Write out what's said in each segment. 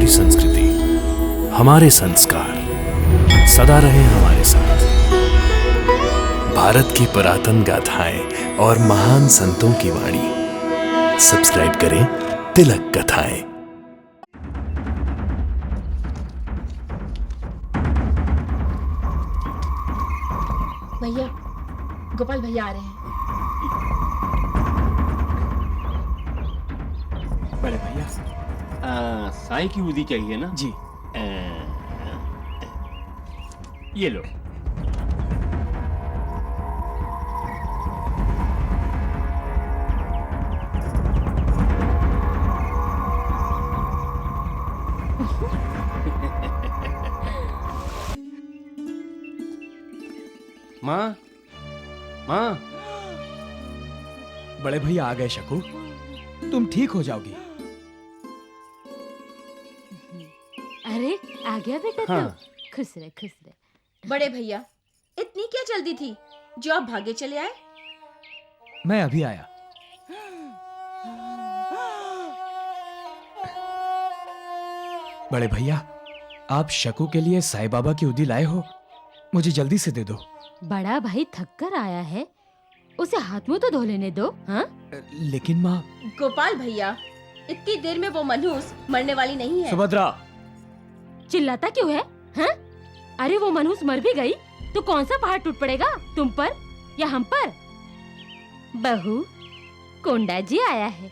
हमारी संस्कृति, हमारे संस्कार सदा रहे हमारे साथ। भारत की पुरातन गाथाएं और महान संतों की वाणी। सब्सक्राइब करें तिलक कथाएं। भैया, गोपाल भैया आ रहे हैं। बड़े भैया, साईं की उदी चाहिए ना? जी। ये लो। माँ, माँ। बड़े भैया आ गए शकू, तुम ठीक हो जाओगी। अरे आ गया बेटा। हाँ। तो खुश रहे खुश रहे। बड़े भैया, इतनी क्या जल्दी थी जो आप भागे चले आए? मैं अभी आया। बड़े भैया, आप शकू के लिए साईं बाबा की उदी लाए हो, मुझे जल्दी से दे दो। बड़ा भाई थक कर आया है, उसे हाथ मुंह तो धो लेने दो। हाँ? लेकिन माँ। गोपाल भैया, इतनी देर में वो मनहूस मरने वाली नहीं है। सुभद्रा। चिल्लाता क्यों है? हाँ? अरे वो मनहूस मर भी गई तो कौन सा पहाड़ टूट पड़ेगा, तुम पर या हम पर? बहू, कोंडा जी आया है,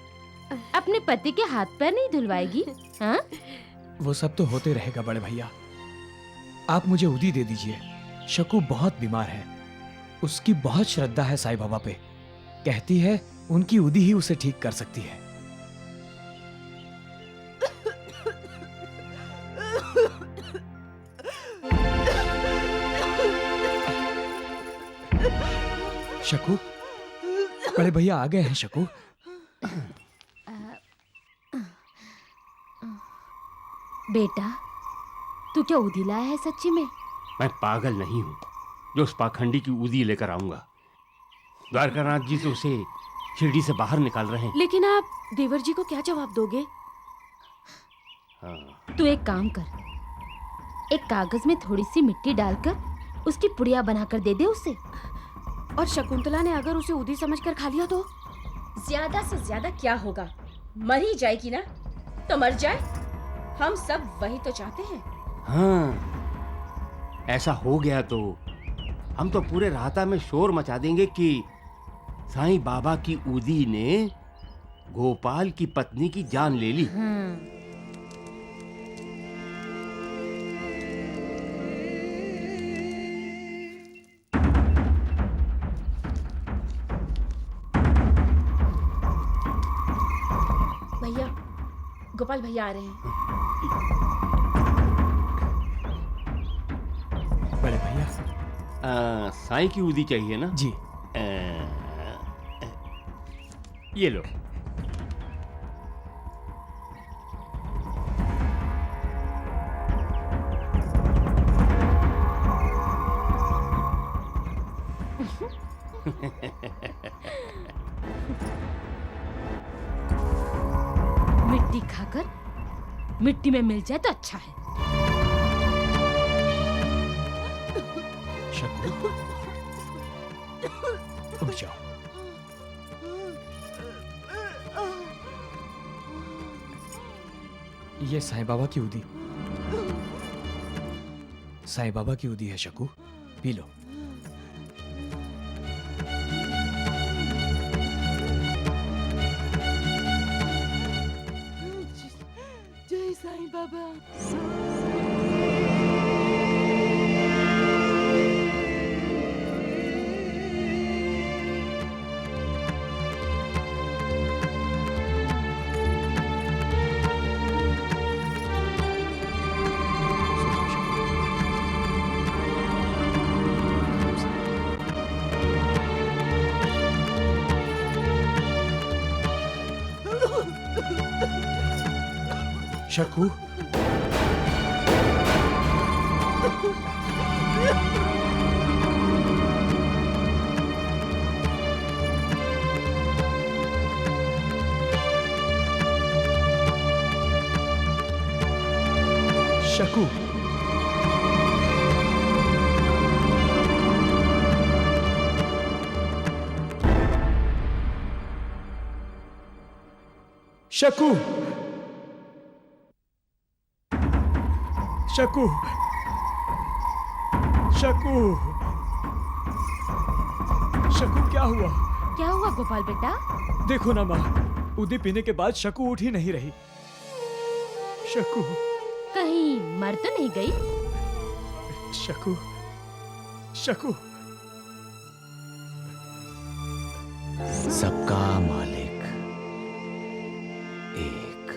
अपने पति के हाथ पैर नहीं धुलवाएगी? हाँ? वो सब तो होते रहेगा बड़े भैया, आप मुझे उदी दे दीजिए। शकू बहुत बीमार है, उसकी बहुत श्रद्धा है साईं बाबा पे। कहती है उनकी उदी ही उसे ठीक कर सकती है। शकू, बड़े भैया आ गए हैं। शकू, बेटा, तू क्या उदी लाया है सच्ची में? मैं पागल नहीं हूँ जो उस पाखंडी की उदी लेकर आऊंगा। द्वारकानाथ जी तो उसे शिरडी से बाहर निकाल रहे हैं। लेकिन आप देवर जी को क्या जवाब दोगे? हाँ। तू एक काम कर, एक कागज में थोड़ी सी मिट्टी डालकर उसकी पुड़िया बनाकर दे दे उसे। और शकुंतला ने अगर उसे उदी समझकर खा लिया तो? ज्यादा से ज्यादा क्या होगा, मर ही जाएगी ना, तो मर जाए। हम सब वही तो चाहते हैं। हाँ, ऐसा हो गया तो हम तो पूरे राहता में शोर मचा देंगे कि साईं बाबा की उदी ने गोपाल की पत्नी की जान ले ली। भैया, गोपाल भैया आ रहे हैं। बड़े भैया। साईं की उदी चाहिए ना? जी। ये लो। मिट्टी खाकर मिट्टी में मिल जाए तो अच्छा है। शकू, उठ जाओ। ये साईं बाबा की उदी, साईं बाबा की उदी है शकू, पी लो। जय साईं बाबा। शकू, शकू, शकू, शकू, शकू, शकू, क्या हुआ? क्या हुआ गोपाल बेटा? देखो ना माँ, उदी पीने के बाद शकू उठ ही नहीं रही। शकू, कहीं मर तो नहीं गई? शकू, शकू। सबका मालिक एक।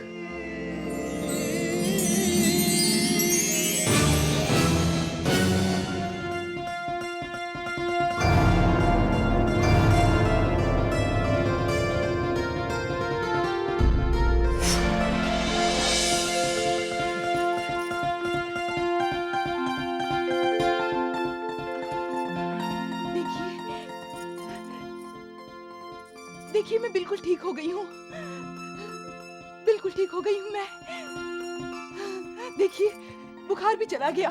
देखिए मैं बिल्कुल ठीक हो गई हूँ, बिल्कुल ठीक हो गई हूँ मैं। देखिए बुखार भी चला गया।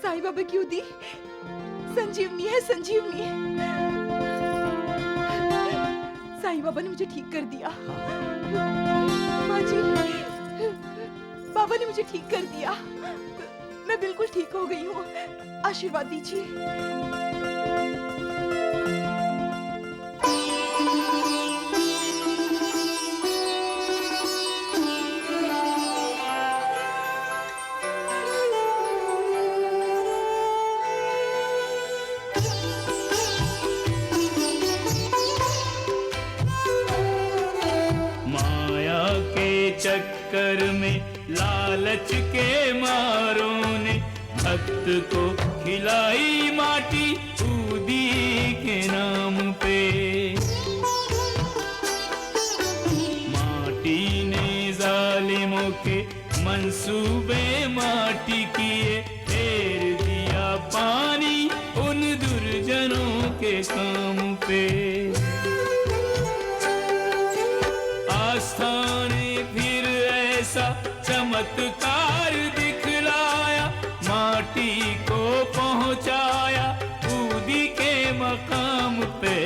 साईं बाबा की उदी संजीवनी है, संजीवनी। साईं बाबा ने मुझे ठीक कर दिया। माँ जी, बाबा ने मुझे ठीक कर दिया। मैं बिल्कुल ठीक हो गई हूँ, आशीर्वाद दीजिए। चक्कर में लालच के मारों ने भक्त को खिलाई माटी उदी के नाम पे। माटी ने जालिमों के मंसूबे माटी किए, फेर दिया पानी उन दुर्जनों के काम पे। आस्था ने फिर ऐसा चमत्कार दिखलाया, माटी को पहुंचाया उदी के मकाम पे।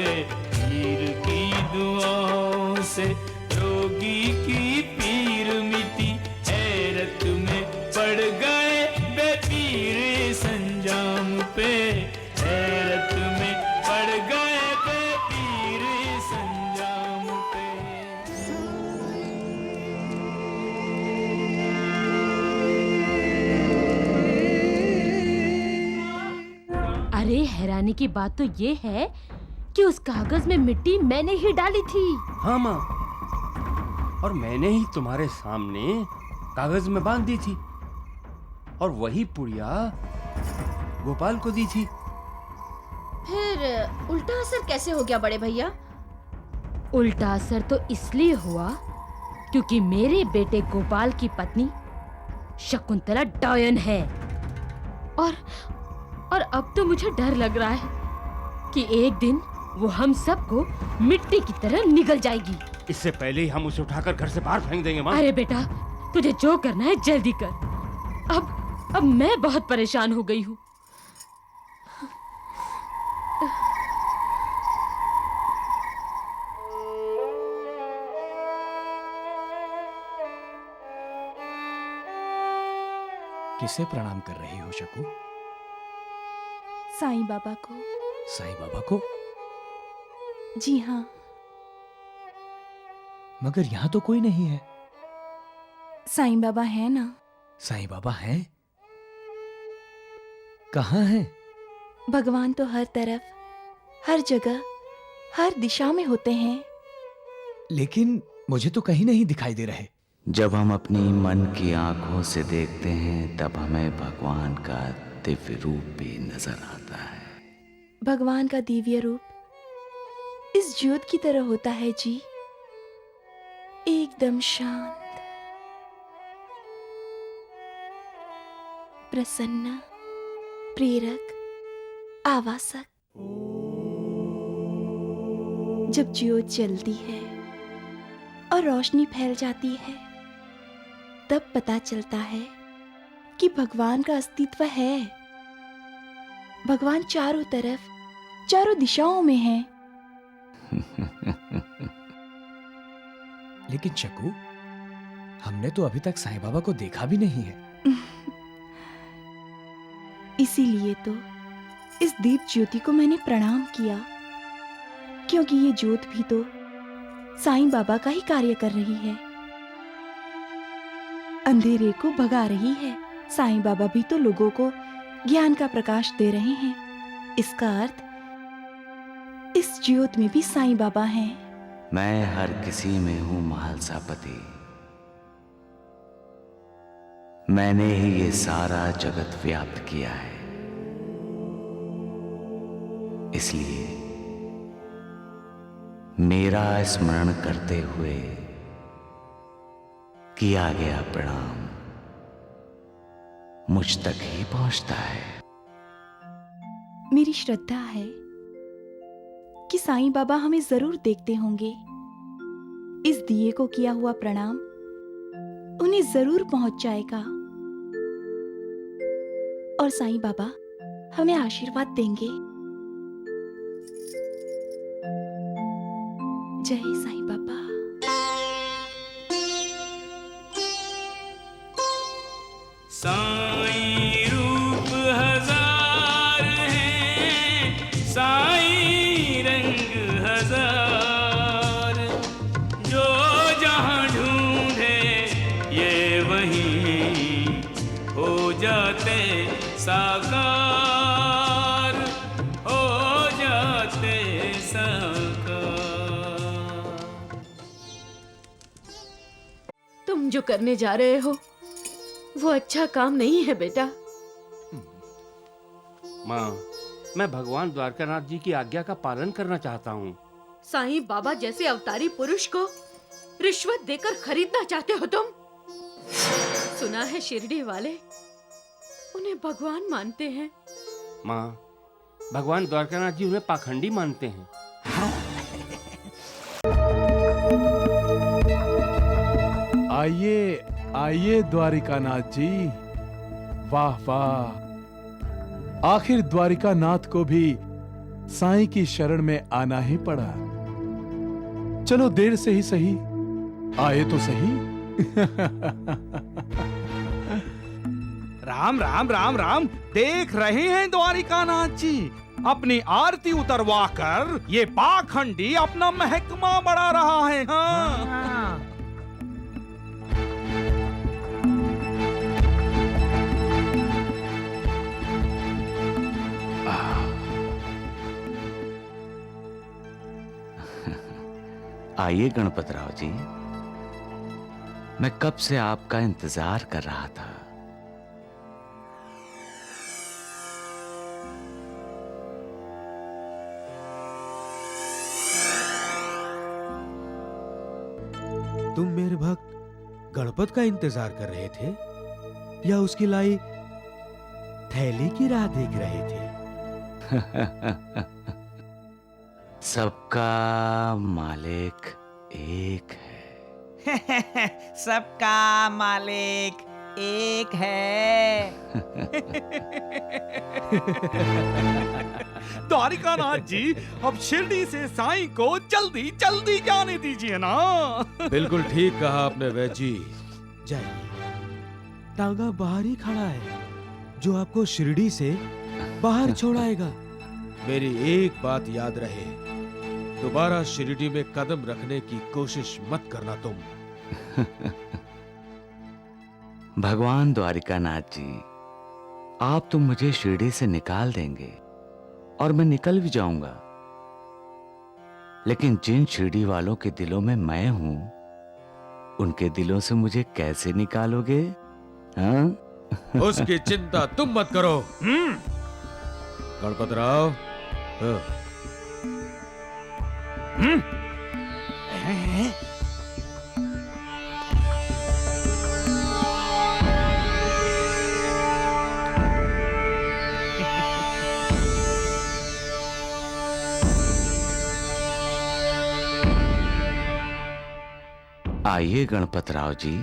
पीर की दुआओं से रोगी की पीर मिटी, हैरत में पड़ गए बेपीर संजाम पे। हैरत में पड़ गए बेपीर संजाम पे। अरे हैरानी की बात तो ये है कि उस कागज में मिट्टी मैंने ही डाली थी। हाँ माँ, और मैंने ही तुम्हारे सामने कागज में बांध दी थी और वही पुड़िया गोपाल को दी थी। फिर उल्टा असर कैसे हो गया बड़े भैया? उल्टा असर तो इसलिए हुआ क्योंकि मेरे बेटे गोपाल की पत्नी शकुंतला डायन है। और अब तो मुझे डर लग रहा है कि एक दिन वो हम सबको मिट्टी की तरह निगल जाएगी। इससे पहले ही हम उसे उठाकर घर से बाहर फेंक देंगे माँ। अरे बेटा, तुझे जो करना है जल्दी कर। अब मैं बहुत परेशान हो गई हूँ। किसे प्रणाम कर रही हो शकू? साईं बाबा को। साईं बाबा को? जी हाँ। मगर यहाँ तो कोई नहीं है। साईं बाबा है ना। साईं बाबा हैं? कहाँ हैं? भगवान तो हर तरफ, हर जगह, हर दिशा में होते हैं। लेकिन मुझे तो कहीं नहीं दिखाई दे रहे। जब हम अपनी मन की आंखों से देखते हैं तब हमें भगवान का दिव्य रूप भी नजर आता है। भगवान का दिव्य रूप इस ज्योत की तरह होता है जी, एकदम शांत, प्रसन्न, प्रेरक, आवासक। जब ज्योत जलती है और रोशनी फैल जाती है तब पता चलता है कि भगवान का अस्तित्व है। भगवान चारों तरफ, चारों दिशाओं में है। लेकिन शकू, हमने तो अभी तक साईं बाबा को देखा भी नहीं है। इसीलिए तो इस दीप ज्योति को मैंने प्रणाम किया, क्योंकि ये ज्योत भी तो साईं बाबा का ही कार्य कर रही है, अंधेरे को भगा रही है। साईं बाबा भी तो लोगों को ज्ञान का प्रकाश दे रहे हैं। इसका अर्थ इस ज्योत में भी साईं बाबा हैं। मैं हर किसी में हूं महालसापति। मैंने ही ये सारा जगत व्याप्त किया है, इसलिए मेरा स्मरण करते हुए किया गया प्रणाम मुझ तक ही पहुंचता है। मेरी श्रद्धा है कि साईं बाबा हमें जरूर देखते होंगे। इस दिए को किया हुआ प्रणाम उन्हें जरूर पहुंच जाएगा और साईं बाबा हमें आशीर्वाद देंगे। जय साईं बाबा। साईं रूप हजार हैं, साईं रंग हजार, जो जहां ढूंढे ये वहीं हो जाते साकार, हो जाते साकार। तुम जो करने जा रहे हो वो अच्छा काम नहीं है बेटा। माँ, मैं भगवान द्वारकानाथ जी की आज्ञा का पालन करना चाहता हूँ। साईं बाबा जैसे अवतारी पुरुष को रिश्वत देकर खरीदना चाहते हो तुम? सुना है शिरडी वाले उन्हें भगवान मानते हैं। माँ, भगवान द्वारकानाथ जी उन्हें पाखंडी मानते हैं। आइए आइए द्वारिकानाथ जी, वाह वाह, आखिर द्वारिकानाथ को भी साईं की शरण में आना ही पड़ा। चलो देर से ही सही, आए तो सही। राम राम राम राम। देख रहे हैं द्वारिकानाथ जी, अपनी आरती उतरवा कर ये पाखंडी अपना महकमा बढ़ा रहा है। हाँ। आइए गणपतराव जी, मैं कब से आपका इंतजार कर रहा था। तुम मेरे भक्त गणपत का इंतजार कर रहे थे या उसकी लाई थैली की राह देख रहे थे? सबका मालिक एक है। सबका मालिक एक है। द्वारिकानाथ जी, अब शिरडी से साईं को जल्दी जल्दी जाने दीजिए ना। बिल्कुल ठीक कहा आपने वैद्य जी। जाइए, टांगा बाहर ही खड़ा है जो आपको शिरडी से बाहर छोड़ाएगा। मेरी एक बात याद रहे, दोबारा शिरडी में कदम रखने की कोशिश मत करना तुम। भगवान द्वारिकानाथ जी, आप तो मुझे शिरडी से निकाल देंगे और मैं निकल भी जाऊंगा, लेकिन जिन शिरडी वालों के दिलों में मैं हूं, उनके दिलों से मुझे कैसे निकालोगे? हाँ? उसकी चिंता तुम मत करो गणपतराव। आइए गणपतराव जी,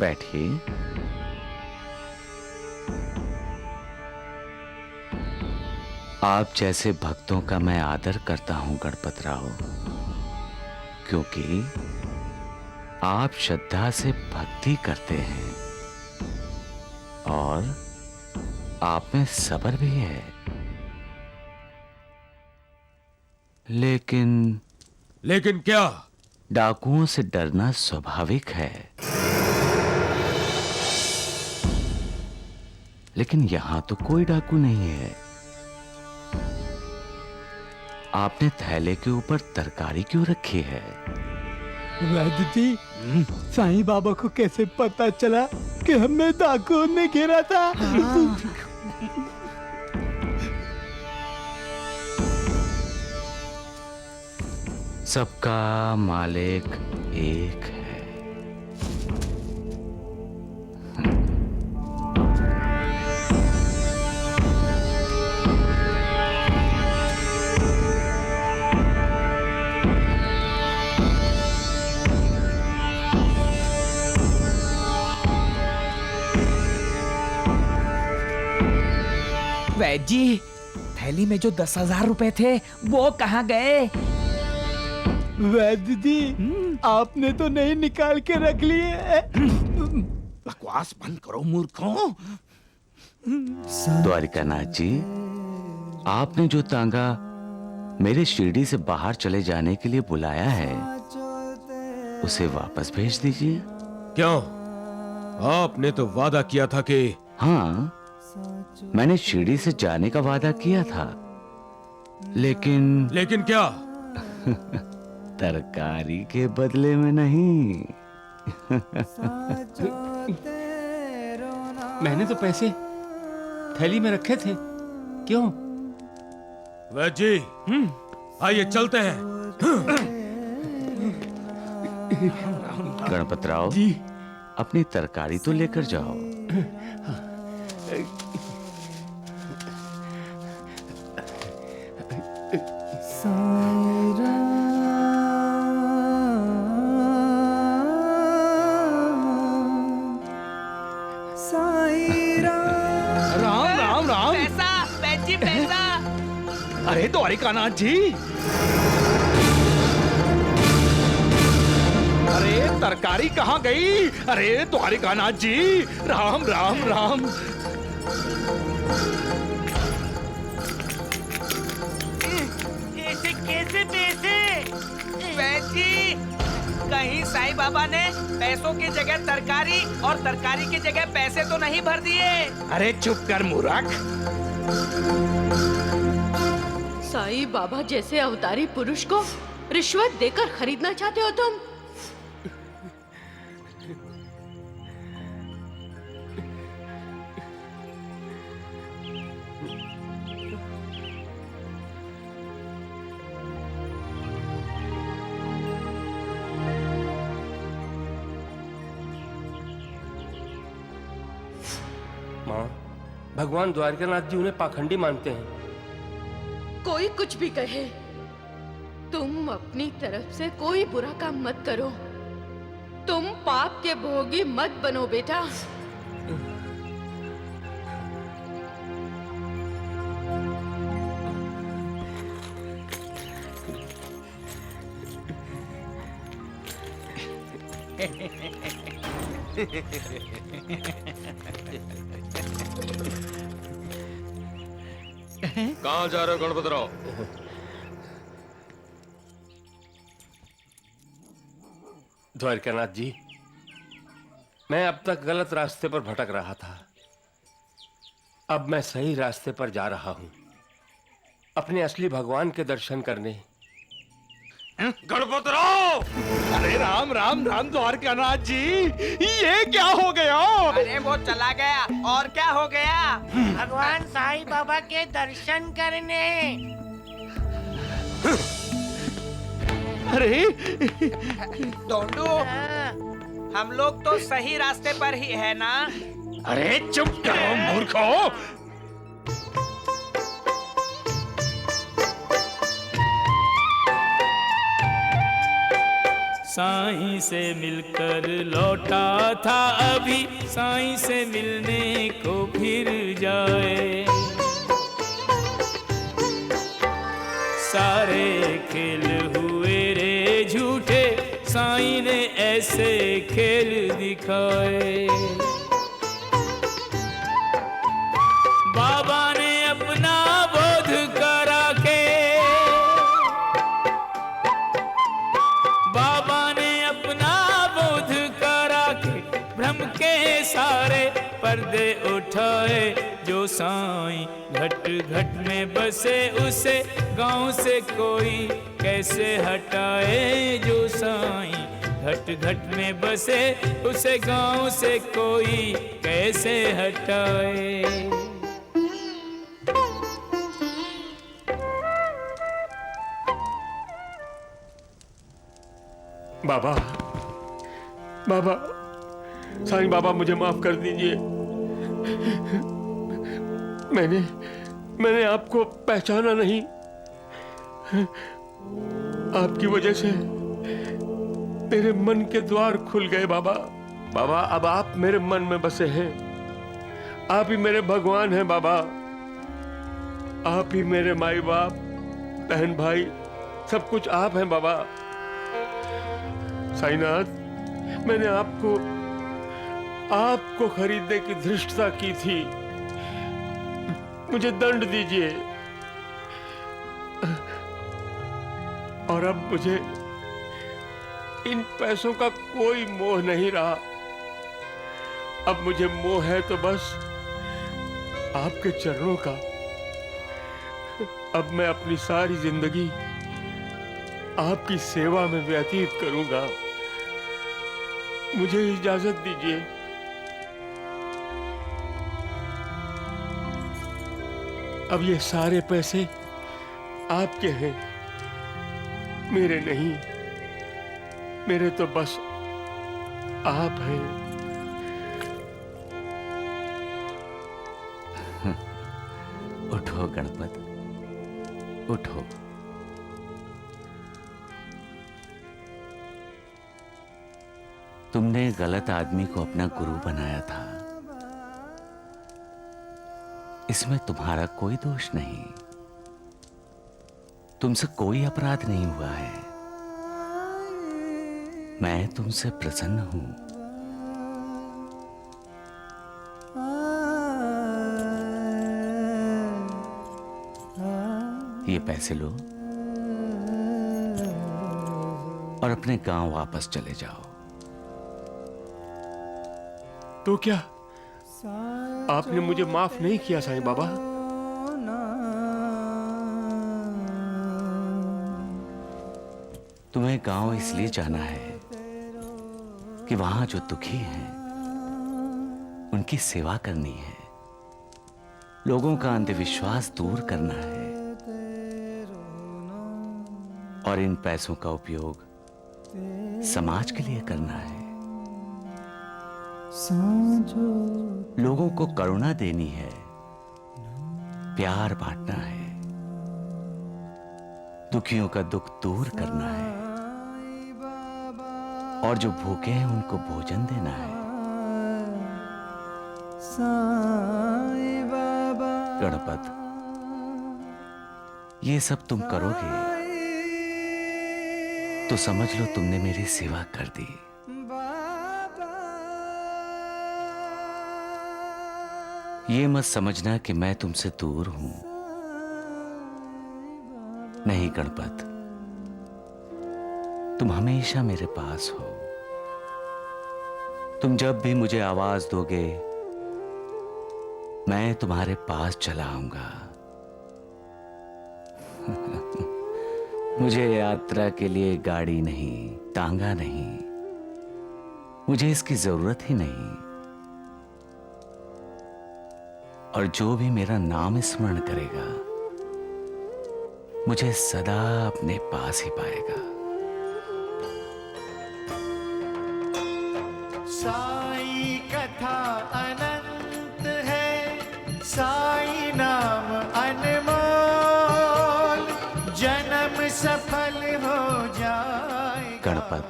बैठिए। आप जैसे भक्तों का मैं आदर करता हूं गणपतराव, क्योंकि आप श्रद्धा से भक्ति करते हैं और आप में सब्र भी है। लेकिन क्या? डाकुओं से डरना स्वाभाविक है, लेकिन यहां तो कोई डाकू नहीं है। आपने थैले के ऊपर तरकारी क्यों रखी है? वैद्य जी, साईं बाबा को कैसे पता चला कि हमें डाकुओं ने घेरा था? सबका मालिक एक है। वैद्य जी, थैली में जो 10,000 रुपए थे वो कहाँ गए? वैद्य जी, आपने तो नहीं निकाल के रख लिए। बकवास बंद करो मूर्खों। द्वारिकानाथ जी, आपने जो तांगा मेरे शिरडी से बाहर चले जाने के लिए बुलाया है, उसे वापस भेज दीजिए। क्यों? आपने तो वादा किया था कि... हाँ, मैंने शिरडी से जाने का वादा किया था, लेकिन क्या? तरकारी के बदले में नहीं। मैंने तो पैसे थैली में रखे थे। क्यों? वैद्य जी, आइए चलते हैं। गणपतराव जी, अपनी तरकारी तो लेकर जाओ। राम राम। पैसा, पैसा, पैसा। अरे द्वारिकानाथ जी, अरे तरकारी कहाँ गई? अरे द्वारिकानाथ जी, राम राम राम। ऐसे कैसे पैसे? वैद्य जी, कहीं साईं बाबा ने पैसों की जगह तरकारी और तरकारी की जगह पैसे तो नहीं भर दिए? अरे चुप कर मूर्ख। साईं बाबा जैसे अवतारी पुरुष को रिश्वत देकर खरीदना चाहते हो तुम? माँ, भगवान द्वारिकानाथ जी उन्हें पाखंडी मानते हैं। कोई कुछ भी कहे, तुम अपनी तरफ से कोई बुरा काम मत करो। तुम पाप के भोगी मत बनो बेटा। कहाँ जा रहे हो गणपतराव? द्वारिकानाथ जी, मैं अब तक गलत रास्ते पर भटक रहा था। अब मैं सही रास्ते पर जा रहा हूँ, अपने असली भगवान के दर्शन करने। गणपतराव! अरे राम राम राम द्वारकानाथ जी, ये क्या हो गया? अरे वो चला गया और क्या हो गया? भगवान साईं बाबा के दर्शन करने। अरे डोंडू, हम लोग तो सही रास्ते पर ही है ना? अरे चुप करो मूर्खों। साईं से मिलकर लौटा था, अभी साईं से मिलने को फिर जाए। सारे खेल हुए रे झूठे, साईं ने ऐसे खेल दिखाए। बाबा ने अपना बोध करा के, बाबा ने अपना बोध करा के भ्रम के सारे पर्दे उठाए। जो साईं घट घट में बसे, उसे गांव से कोई कैसे हटाए। जो साईं घट घट में बसे, उसे गांव से कोई कैसे हटाए। बाबा, बाबा, साईं बाबा मुझे माफ कर दीजिए। मैंने आपको पहचाना नहीं। आपकी वजह से मेरे मन के द्वार खुल गए बाबा। बाबा, अब आप मेरे मन में बसे हैं। आप ही मेरे भगवान हैं बाबा। आप ही मेरे माई बाप, बहन भाई, सब कुछ आप हैं बाबा। साईनाथ, मैंने आपको खरीदने की धृष्टता की थी। मुझे दंड दीजिए। और अब मुझे इन पैसों का कोई मोह नहीं रहा। अब मुझे मोह है तो बस आपके चरणों का। अब मैं अपनी सारी जिंदगी आपकी सेवा में व्यतीत करूंगा। मुझे इजाजत दीजिए। अब ये सारे पैसे आपके हैं, मेरे नहीं। मेरे तो बस आप हैं। उठो गणपत, उठो। तुमने गलत आदमी को अपना गुरु बनाया था, इसमें तुम्हारा कोई दोष नहीं। तुमसे कोई अपराध नहीं हुआ है। मैं तुमसे प्रसन्न हूं। ये पैसे लो और अपने गांव वापस चले जाओ। तो क्या आपने मुझे माफ नहीं किया साईं बाबा? तुम्हें गांव इसलिए जाना है कि वहां जो दुखी हैं उनकी सेवा करनी है, लोगों का अंधविश्वास दूर करना है और इन पैसों का उपयोग समाज के लिए करना है। लोगों को करुणा देनी है, प्यार बांटना है, दुखियों का दुख दूर करना है और जो भूखे हैं उनको भोजन देना है। गणपत, ये सब तुम करोगे तो समझ लो तुमने मेरी सेवा कर दी। ये मत समझना कि मैं तुमसे दूर हूं। नहीं गणपत, तुम हमेशा मेरे पास हो। तुम जब भी मुझे आवाज दोगे मैं तुम्हारे पास चला आऊंगा। मुझे यात्रा के लिए गाड़ी नहीं, तांगा नहीं, मुझे इसकी जरूरत ही नहीं। और जो भी मेरा नाम स्मरण करेगा मुझे सदा अपने पास ही पाएगा। साई कथा अनंत है, साई नाम अनमोल, जन्म सफल हो जाए। गणपत,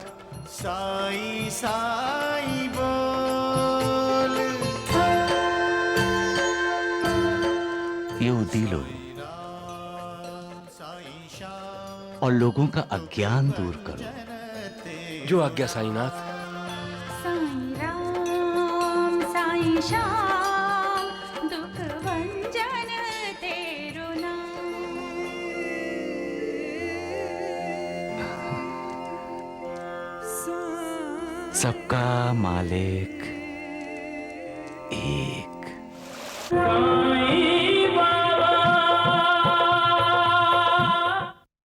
साई साई बोल। ये उदी लो और लोगों का अज्ञान दूर करो। जो आज्ञा साईनाथ। साईं राम साईं श्याम दुख भंजन तेरो नाम। सबका मालिक एक।